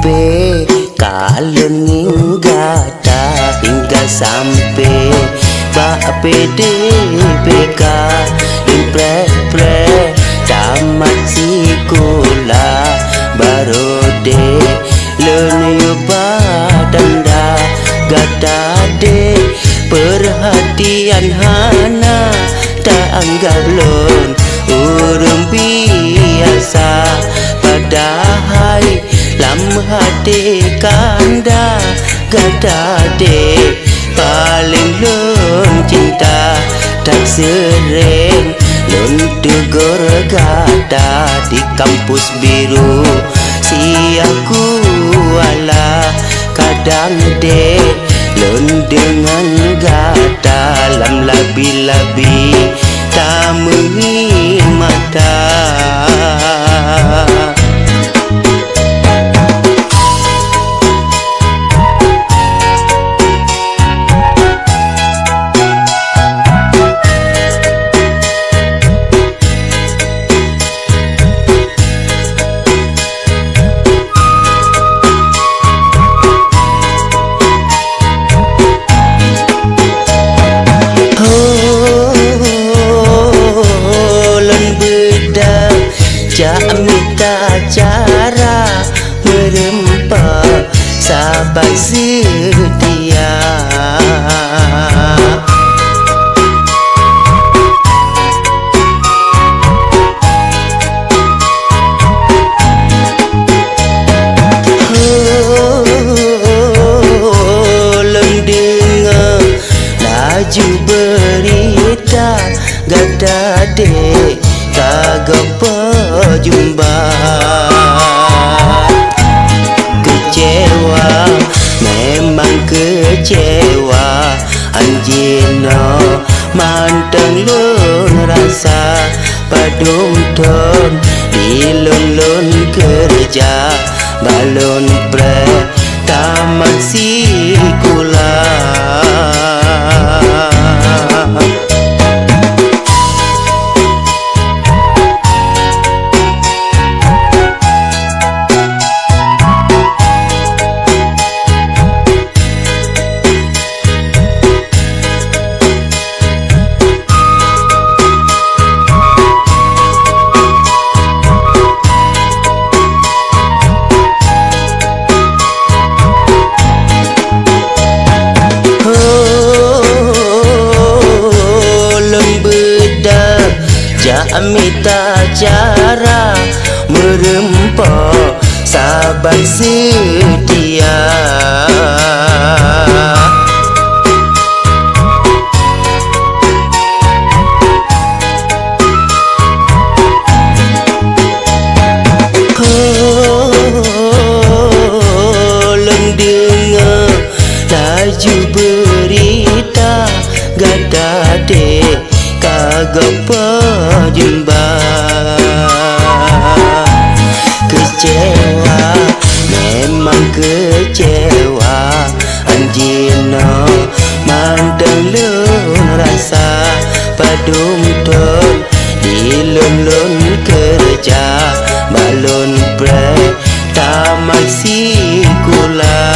sampai kalau ninggata hingga sampai bak PDPK impre-pre tamat sekolah baru de learn badanda gata de perhatian hana tak anggap lon urung biasa padahal lam hati kanda gata de paling lon cinta tak sering lon tegur gata di kampus biru si aku ala kadang de lon dengan gata lam labi-labi tak mata. Jak minta cara merempak sabar setia dengar laju berita gata dek kagak jumpa kecewa memang kecewa anjino manteng lun rasa padung ton di lun kerja balon pre taman sekolah. Minta cara merempok sabar setia dengar laju berita gata dek kagak jumpa kecewa memang kecewa anjino mandang lun rasa padung ton di lun kerja balon pre tamat sekolah.